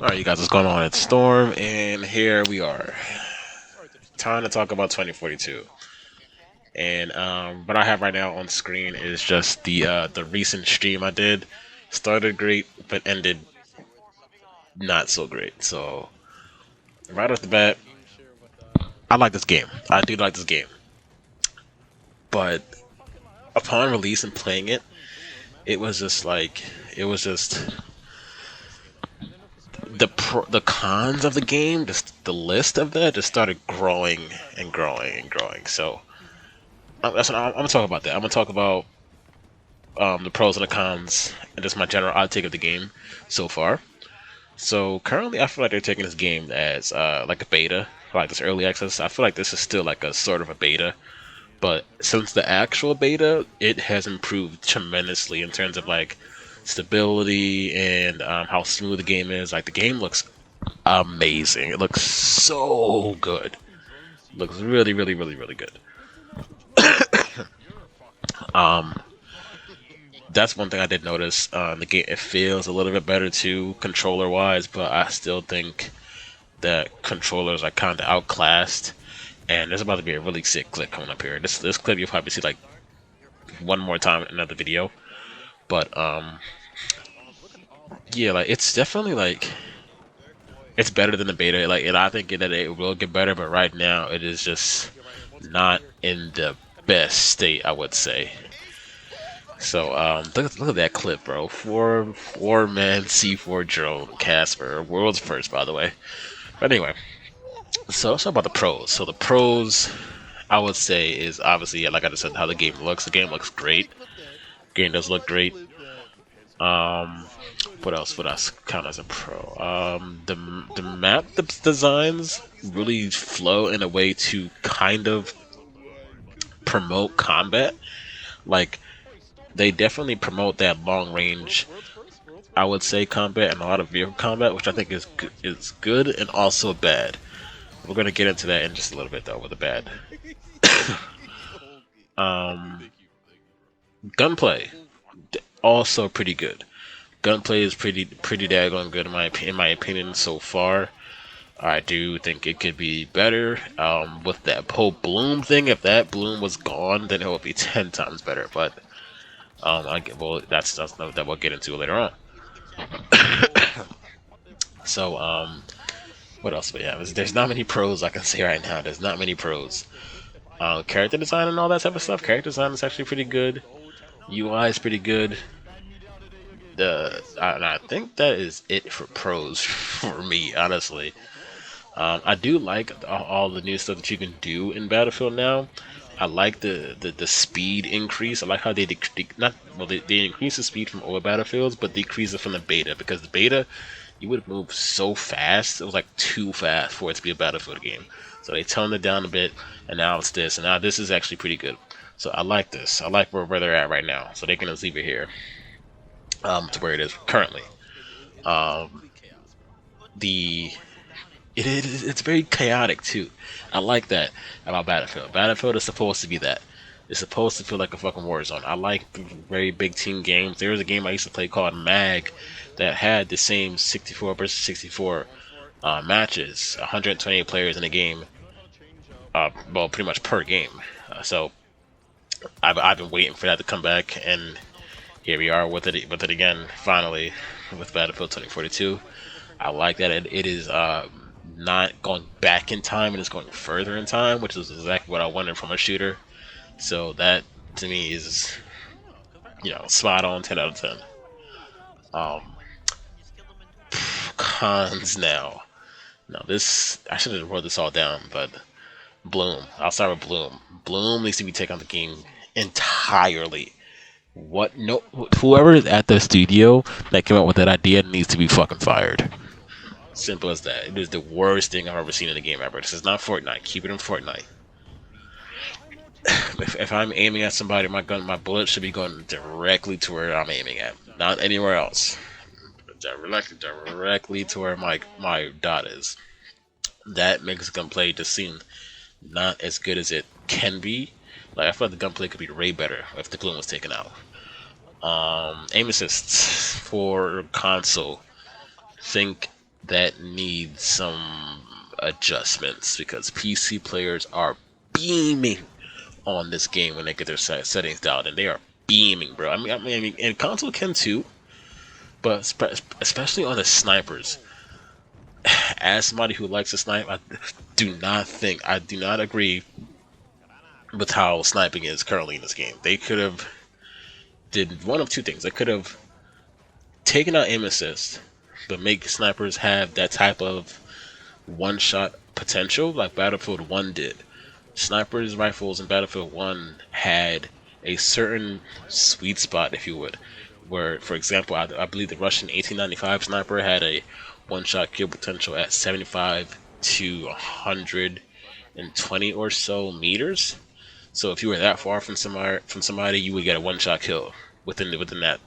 Alright, you guys, what's going on? It's Storm, and here we are. Time to talk about 2042. And what I have right now on screen is just the recent stream I did. Started great, but ended not so great. So right off the bat, I like this game. I do like this game, but upon release and playing it, it was just like it was just the cons of the game. Just the list of that just started growing and growing and growing. So that's what I'm gonna talk about. That I'm gonna talk about the pros and the cons, and just my general outtake of the game so far. So currently, I feel like they're taking this game as like a beta, like this early access. I feel like this is still like a sort of a beta, but since the actual beta, it has improved tremendously in terms of like stability and how smooth the game is. Like the game looks amazing. It looks so good. It looks really, really, really, really good. Um, that's one thing I did notice. The game it feels a little bit better too, controller wise, but I still think that controllers are kind of outclassed. And there's about to be a really sick clip coming up here. This clip you'll probably see like one more time in another video. But yeah, like it's definitely like it's better than the beta. Like, and I think that it will get better, but right now it is just not in the best state, I would say. So look at that clip, bro. Four man C4 drone Casper, world's first, by the way. But anyway, so let's talk about the pros. So the pros, I would say, is obviously, yeah, like I just said, how the game looks. The game looks great. The game does look great. Um, what else? What else count as a pro? The map designs really flow in a way to kind of promote combat. Like they definitely promote that long range. I would say combat and a lot of vehicle combat, which I think is good and also bad. We're gonna get into that in just a little bit though with the bad. Um, gunplay also pretty good. Gunplay is pretty daggone good in my opinion so far. I do think it could be better. With that whole bloom thing, if that bloom was gone, then it would be 10 times better. But well, that's that we'll get into later on. So what else? But yeah, there's not many pros I can say right now. There's not many pros. Character design and all that type of stuff. Character design is actually pretty good. UI is pretty good. And I think that is it for pros for me, honestly. I do like all the new stuff that you can do in Battlefield now. I like the speed increase. I like how not well they increase the speed from older Battlefields, but decrease it from the beta because the beta you would move so fast. It was like too fast for it to be a Battlefield game. So they toned it down a bit, and now it's this, and now this is actually pretty good. So I like this. I like where they're at right now. So they can just leave it here to where it is currently. Um, the it's very chaotic too. I like that about Battlefield. Battlefield is supposed to be that. It's supposed to feel like a fucking war zone. I like very big team games. There was a game I used to play called Mag that had the same 64 versus 64 matches, 128 players in a game. Well, pretty much per game. So I've been waiting for that to come back, and here we are with it again. Finally, with Battlefield 2042. I like that it is not going back in time and it's going further in time, which is exactly what I wanted from a shooter. So that to me is spot on, 10 out of 10. Um, cons now. Now this I should have wrote this all down, but Bloom. I'll start with Bloom. Bloom needs to be taken out the game entirely. What no whoever is at the studio that came up with that idea needs to be fucking fired. Simple as that. It is the worst thing I've ever seen in a game ever. This is not Fortnite. Keep it in Fortnite. If I'm aiming at somebody, my bullet should be going directly to where I'm aiming at, not anywhere else. Directly to where my dot is. That makes gunplay just seem not as good as it can be. Like I feel like the gunplay could be way better if the bloom was taken out. Aim assists for console. Think that needs some adjustments because PC players are beaming on this game when they get their settings down, and they are beaming, bro. I mean, and console can too, but especially on the snipers. As somebody who likes to snipe, I do not agree with how sniping is currently in this game. They could have did one of two things. They could have taken out aim assist, but make snipers have that type of one-shot potential like Battlefield 1 did. Snipers rifles in Battlefield 1 had a certain sweet spot, if you would, where, for example, I believe the Russian 1895 sniper had a one-shot kill potential at 75 to 120 or so meters. So if you were that far from somebody, you would get a one-shot kill within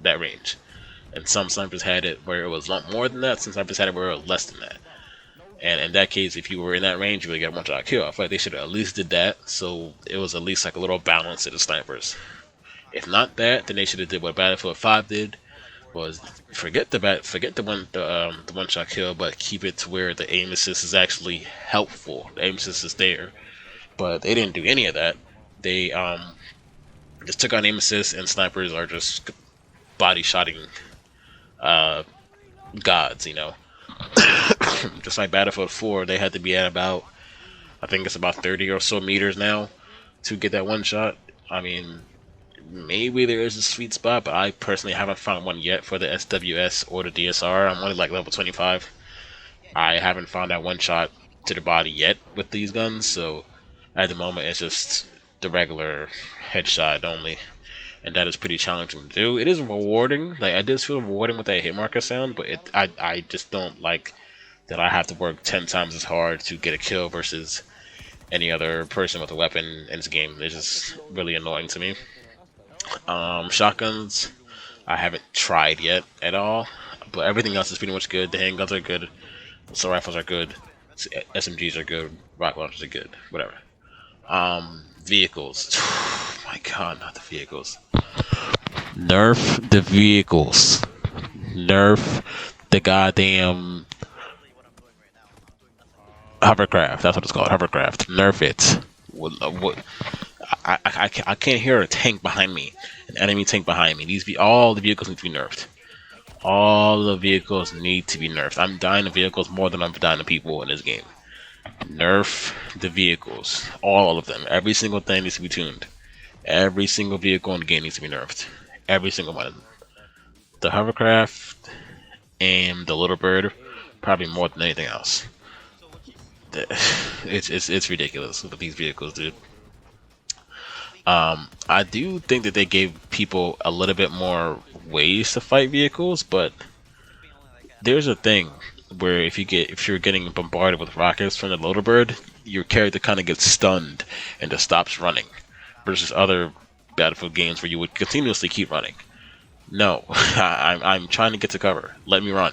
that range. And some snipers had it where it was a lot more than that. Some snipers had it where it was less than that. And in that case, if you were in that range, you would get a one-shot kill. I feel like they should have at least did that, so it was at least like a little balance to the snipers. If not that, then they should have did what Battlefield 5 did, was forget the one shot kill, but keep it to where the aim assist is actually helpful. The aim assist is there, but they didn't do any of that. They just took on aim assist, and snipers are just body shotting gods, you know. Just like Battlefield 4, they had to be at about, I think it's about 30 or so meters now to get that one shot. I mean, maybe there is a sweet spot, but I personally haven't found one yet for the SWS or the DSR. I'm only like level 25. I haven't found that one shot to the body yet with these guns, so at the moment it's just the regular headshot only, and that is pretty challenging to do. It is rewarding, like I did feel rewarding with that hit marker sound, but I just don't like that I have to work 10 times as hard to get a kill versus any other person with a weapon in this game. It's just really annoying to me. Shotguns, I haven't tried yet at all, but everything else is pretty much good. The handguns are good, assault rifles are good, SMGs are good, rocket launchers are good, whatever. Vehicles. My god, not the vehicles. Nerf the vehicles. Nerf the goddamn hovercraft. That's what it's called, hovercraft. Nerf it. What? I can't hear a tank behind me, an enemy tank behind me. All the vehicles need to be nerfed. All the vehicles need to be nerfed. I'm dying of vehicles more than I'm dying of people in this game. Nerf the vehicles, all of them. Every single thing needs to be tuned. Every single vehicle in the game needs to be nerfed. Every single one. The hovercraft and the little bird, probably more than anything else. It's ridiculous with these vehicles, dude. I do think that they gave people a little bit more ways to fight vehicles, but there's a thing where if you're getting bombarded with rockets from the loader bird, your character kind of gets stunned and just stops running, versus other Battlefield games where you would continuously keep running. No, I'm trying to get to cover. Let me run,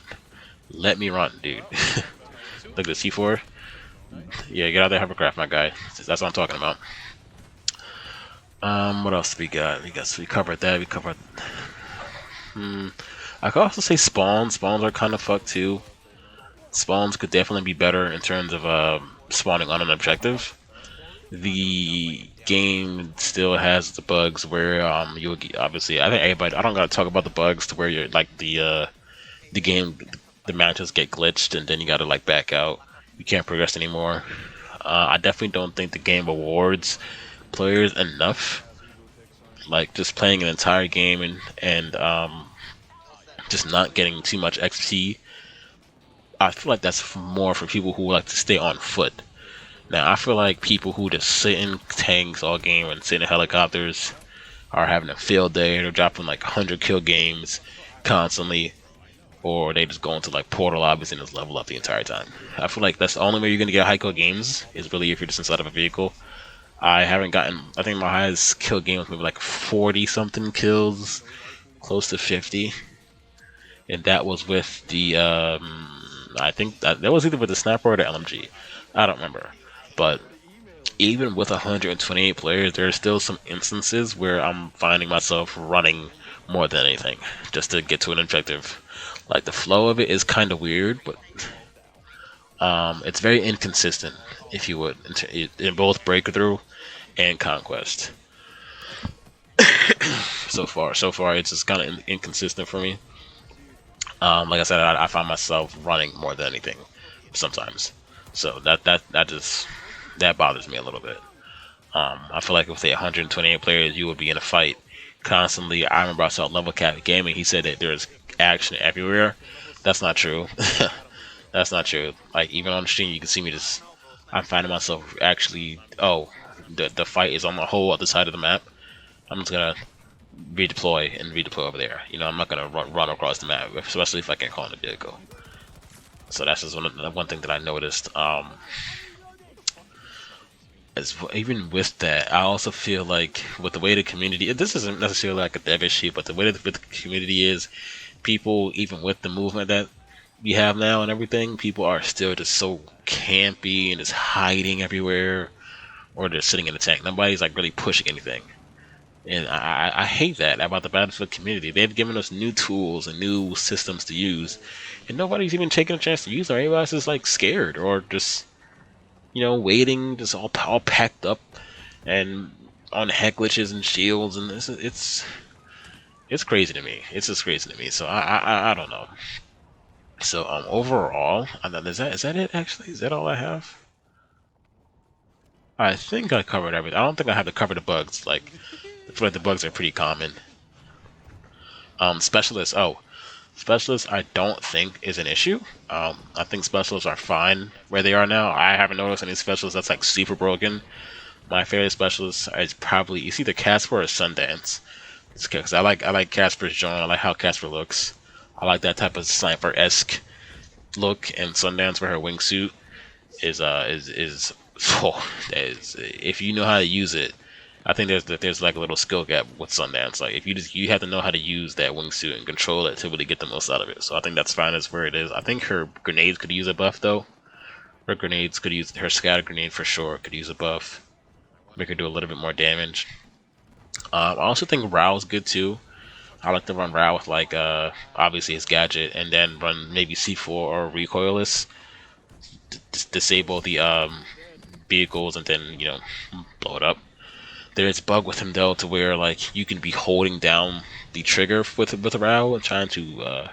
dude. Look at the C4. Yeah, get out of there, hovercraft, my guy. That's what I'm talking about. What else we got? We covered that. We covered. I could also say spawns. Spawns are kind of fucked too. Spawns could definitely be better in terms of spawning on an objective. The game still has the bugs where you obviously, I think everybody, I don't gotta talk about the bugs to where you're like the game, the matches get glitched and then you gotta like back out. You can't progress anymore. I definitely don't think the game rewards players enough. Like just playing an entire game and just not getting too much XP. I feel like that's more for people who like to stay on foot. Now I feel like people who just sit in tanks all game and sit in helicopters are having a field day. They're dropping like 100 kill games constantly, or they just go into like portal lobbies and just level up the entire time. I feel like that's the only way you're gonna get high kill games is really if you're just inside of a vehicle. I haven't gotten. I think my highest kill game was maybe like 40 something kills, close to 50, and that was with the. I think that was either with the sniper or the LMG. I don't remember, but even with 128 players, there are still some instances where I'm finding myself running more than anything just to get to an objective. Like the flow of it is kind of weird, but It's very inconsistent, if you would, in both breakthrough and conquest. So far, it's just kind of inconsistent for me. Like I said, I find myself running more than anything sometimes, so that just that bothers me a little bit. I feel like if they 128 players, you would be in a fight constantly. I remember I saw Level Cap Gaming. He said that there's action everywhere. That's not true. That's not true. Like even on the stream, you can see me just. I'm finding myself actually. Oh, the fight is on the whole other side of the map. I'm just gonna redeploy over there. I'm not gonna run across the map, especially if I can't call in a vehicle. So that's just one thing that I noticed. Even with that, I also feel like with the way the community, this isn't necessarily like a dev issue, but the way that the community is, people, even with the movement that we have now and everything, people are still just so campy and just hiding everywhere, or they're sitting in the tank. Nobody's like really pushing anything. And I hate that about the Battlefield community. They've given us new tools and new systems to use, and nobody's even taking a chance to use them. Everybody's just like scared or just, waiting, just all packed up and on head glitches and shields, and it's crazy to me. It's just crazy to me. So I don't know. So overall, is that it actually? Is that all I have? I think I covered everything. I don't think I have to cover the bugs. Like, I feel like the bugs are pretty common. Specialists. Oh, specialists. I don't think is an issue. I think specialists are fine where they are now. I haven't noticed any specialists that's like super broken. My favorite specialist is probably it's either Casper or Sundance. Because I like Casper's joint. I like how Casper looks. I like that type of sniper-esque look, and Sundance for her wingsuit is oh, if you know how to use it. I think there's like a little skill gap with Sundance. Like if you have to know how to use that wingsuit and control it to really get the most out of it. So I think that's fine as where it is. I think her grenades could use a buff though. Her scatter grenade for sure could use a buff. Make her do a little bit more damage. I also think Rao's good too. I like to run Rao with like obviously his gadget, and then run maybe C4 or recoilless, disable the vehicles, and then blow it up. There is a bug with him though, to where like you can be holding down the trigger with Rao and trying to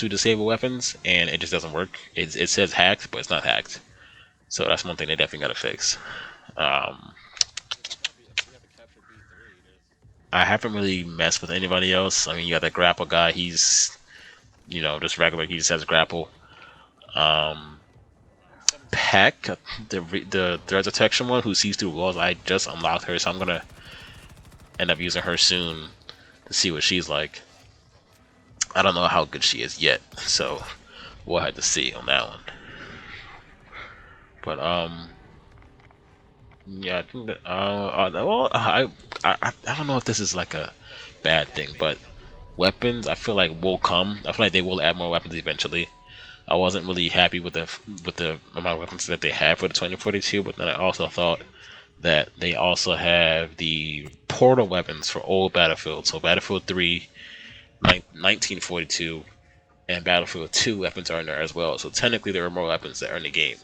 disable weapons, and it just doesn't work. It says hacked, but it's not hacked. So that's one thing they definitely gotta fix. I haven't really messed with anybody else. I mean, you got that grapple guy. He's, just regular. He just has grapple. Peck, the threat detection one who sees through walls. I just unlocked her, so I'm gonna end up using her soon to see what she's like. I don't know how good she is yet, so we'll have to see on that one. But yeah, I think that well, I don't know if this is like a bad thing, but weapons I feel like will come. I feel like they will add more weapons eventually. I wasn't really happy with the amount of weapons that they have for the 2042, but then I also thought that they also have the portal weapons for old Battlefield. So Battlefield 3, 1942, and Battlefield 2 weapons are in there as well. So technically there are more weapons that are in the game.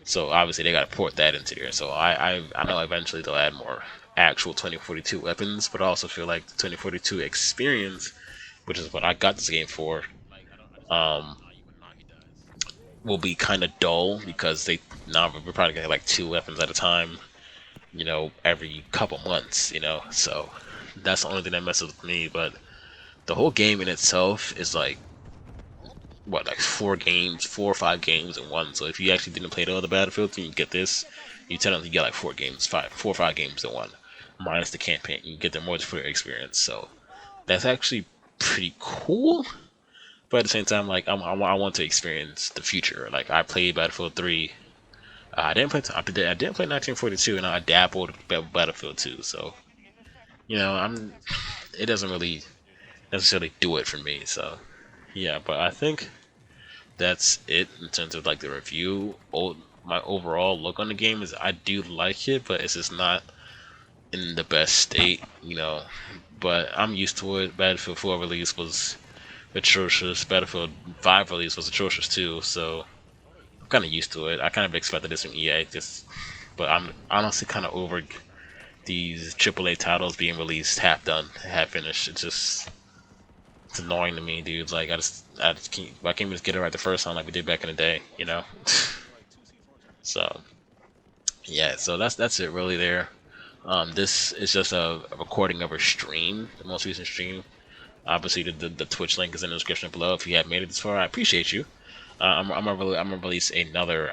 So obviously they got to port that into there. So I know eventually they'll add more actual 2042 weapons, but I also feel like the 2042 experience, which is what I got this game for, will be kind of dull because we're probably gonna get like 2 weapons at a time, every couple months, So that's the only thing that messes with me. But the whole game in itself is like like 4 or 5 games in one. So if you actually didn't play the other Battlefields and you get this, you technically get like 4 or 5 games in one, minus the campaign. You get the multiplayer experience. So that's actually pretty cool. But at the same time, like I want to experience the future. Like I played Battlefield 3. I didn't play 1942, and I dabbled with Battlefield 2. So it doesn't really necessarily do it for me. So yeah, but I think that's it in terms of like the review. My overall look on the game is I do like it, but it's just not in the best state. But I'm used to it. Battlefield 4 release was atrocious. Battlefield 5 release was atrocious too, so I'm kind of used to it. I kind of expected this from EA, but I'm honestly kind of over these AAA titles being released half done, half finished. It's annoying to me, dude. Like I just can't, why can't we just get it right the first time like we did back in the day, you know? So yeah, so that's it really there. This is just a recording of a stream, the most recent stream. Obviously, the Twitch link is in the description below. If you have made it this far, I appreciate you. I'm gonna release another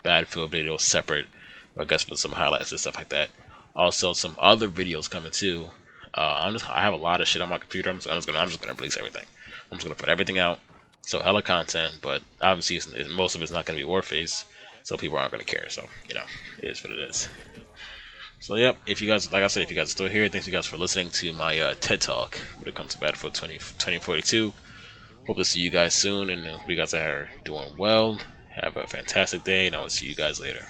Battlefield video separate, I guess with some highlights and stuff like that. Also, some other videos coming too. I have a lot of shit on my computer. I'm just gonna release everything. I'm just gonna put everything out. So hella content, but obviously most of it's not gonna be Warface, so people aren't gonna care. So you know, it is what it is. So yep, if you guys, like I said, if you guys are still here, thanks you guys for listening to my TED Talk when it comes to Battlefield 2042. Hope to see you guys soon, and hope you guys are doing well. Have a fantastic day, and I will see you guys later.